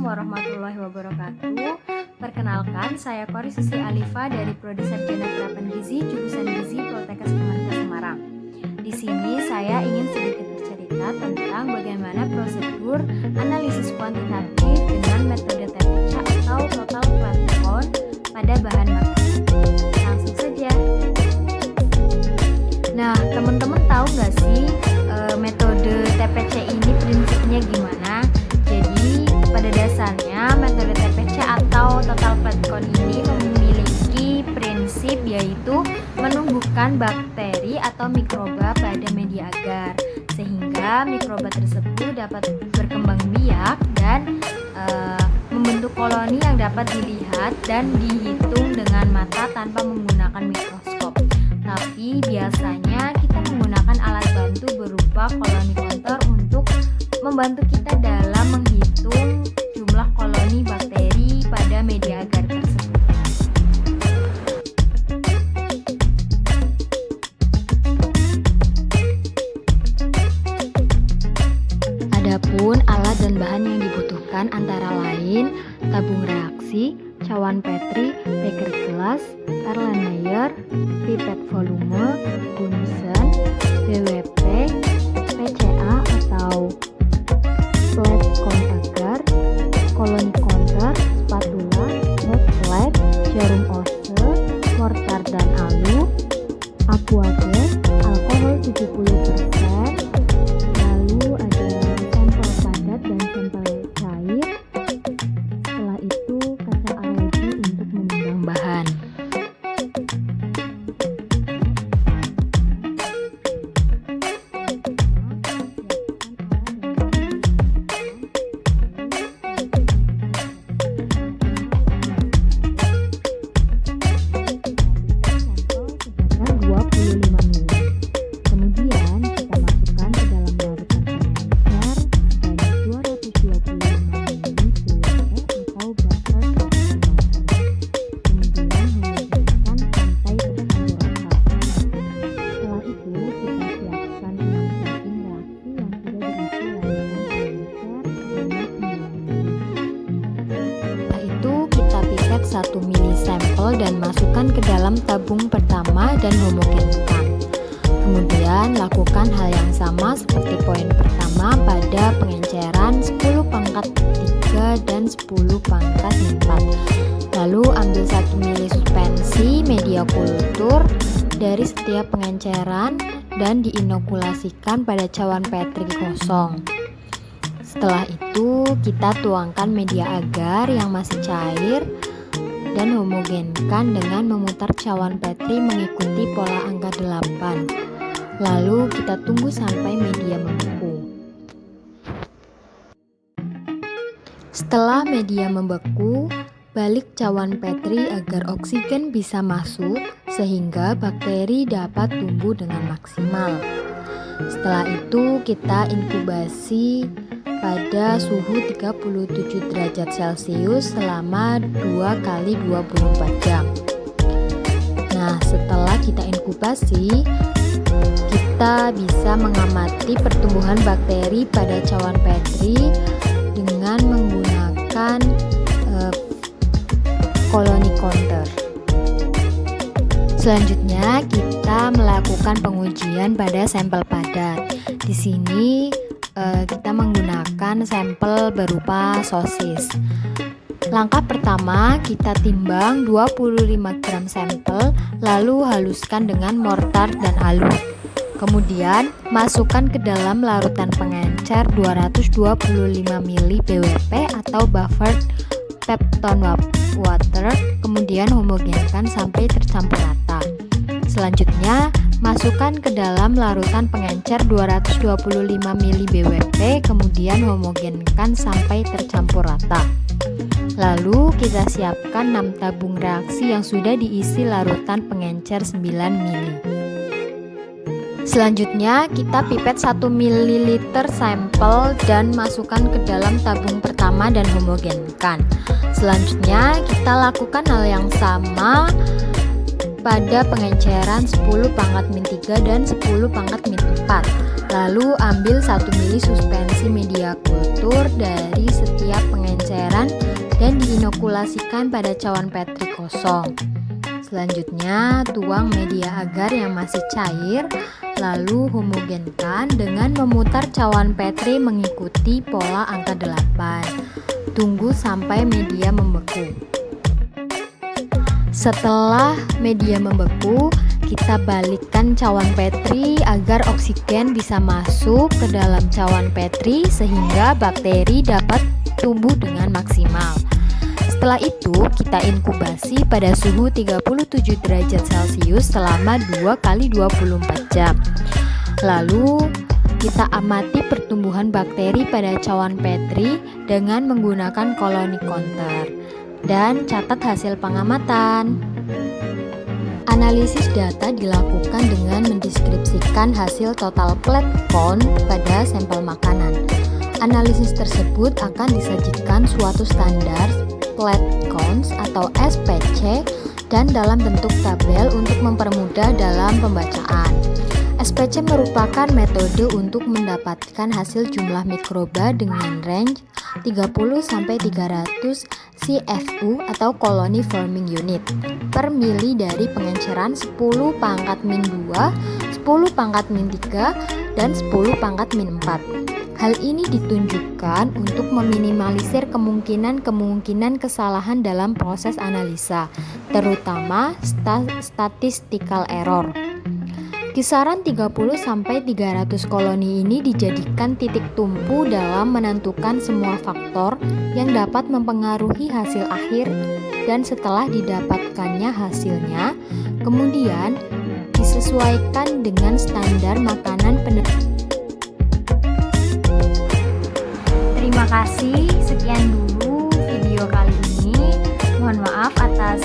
warahmatullahi wabarakatuh. Perkenalkan, saya Kori Susi Alifa dari Prodi Sarjana Terapan Gizi, jurusan Gizi Poltekkes Kemenkes Semarang. Di sini saya ingin sedikit bercerita tentang bagaimana prosedur analisis kuantitatif dengan metode TPC atau Total Plant Count pada bahan makanan. Langsung saja. Nah, teman-teman tahu nggak sih metode TPC ini prinsipnya gimana? Jadi pada dasarnya metode TPC atau Total Plant Count ini memiliki prinsip yaitu menumbuhkan bakteri atau mikroba pada media agar sehingga mikroba tersebut dapat berkembang biak dan membentuk koloni yang dapat dilihat dan dihitung dengan mata tanpa menggunakan mikroskop. Tapi biasanya kita menggunakan alat bantu berupa koloni counter untuk membantu kita dalam menghitung jumlah koloni bakteri pada media agar tersebut. Adapun alat dan bahan yang dibutuhkan antara lain tabung reaksi, cawan Petri, beker gelas, Erlenmeyer, pipet volume, Bunsen, BWP, PCA atau flat count agar, koloni counter, spatula, flat, jarum ose, mortar dan alu, aquagas, alkohol 70%, lalu ada sampel padat dan sampel cair. Setelah itu kaca alergi untuk menimbang bahan. Pipet 1 mili sampel dan masukkan ke dalam tabung pertama dan homogenkan. Kemudian lakukan hal yang sama seperti poin pertama pada pengenceran 10 pangkat 3 dan 10 pangkat 4. Lalu ambil 1 mili suspensi media kultur dari setiap pengenceran dan diinokulasikan pada cawan Petri kosong. Setelah itu kita tuangkan media agar yang masih cair dan homogenkan dengan memutar cawan Petri mengikuti pola angka 8. Lalu kita tunggu sampai media membeku. Setelah media membeku, balik cawan Petri agar oksigen bisa masuk sehingga bakteri dapat tumbuh dengan maksimal. Setelah itu kita inkubasi pada suhu 37 derajat Celcius selama 2 kali 24 jam. Nah, setelah kita inkubasi, kita bisa mengamati pertumbuhan bakteri pada cawan Petri dengan menggunakan koloni counter. Selanjutnya, kita melakukan pengujian pada sampel padat. Di sini kita menggunakan sampel berupa sosis. Langkah pertama, kita timbang 25 gram sampel, lalu haluskan dengan mortar dan alu. Kemudian, masukkan ke dalam larutan pengencer 225 ml BWP atau buffered peptone water, kemudian homogenkan sampai tercampur rata. Selanjutnya, masukkan ke dalam larutan pengencer 225 ml BWP, kemudian homogenkan sampai tercampur rata. Lalu kita siapkan 6 tabung reaksi yang sudah diisi larutan pengencer 9 ml. Selanjutnya kita pipet 1 ml sampel dan masukkan ke dalam tabung pertama dan homogenkan. Selanjutnya kita lakukan hal yang sama pada pengenceran 10 pangkat min 3 dan 10 pangkat min 4. Lalu ambil 1 mili suspensi media kultur dari setiap pengenceran dan diinokulasikan pada cawan petri kosong. Selanjutnya, tuang media agar yang masih cair, lalu homogenkan dengan memutar cawan petri mengikuti pola angka 8. Tunggu sampai media membeku. Setelah media membeku, kita balikkan cawan petri agar oksigen bisa masuk ke dalam cawan petri sehingga bakteri dapat tumbuh dengan maksimal. Setelah itu, kita inkubasi pada suhu 37 derajat Celcius selama 2x24 jam. Lalu, kita amati pertumbuhan bakteri pada cawan petri dengan menggunakan koloni counter dan catat hasil pengamatan. Analisis data dilakukan dengan mendeskripsikan hasil total plate count pada sampel makanan. Analisis tersebut akan disajikan suatu standar plate counts atau SPC dan dalam bentuk tabel untuk mempermudah dalam pembacaan. SPC merupakan metode untuk mendapatkan hasil jumlah mikroba dengan range 30-300 CFU atau colony forming unit per mili dari pengenceran 10 pangkat min 2, 10 pangkat min 3, dan 10 pangkat min 4. Hal ini ditunjukkan untuk meminimalisir kemungkinan kesalahan dalam proses analisa, terutama statistical error. Kisaran 30-300 koloni ini dijadikan titik tumpu dalam menentukan semua faktor yang dapat mempengaruhi hasil akhir, dan setelah didapatkannya hasilnya, kemudian disesuaikan dengan standar makanan penerima. Terima kasih, sekian dulu video kali ini. Mohon maaf atas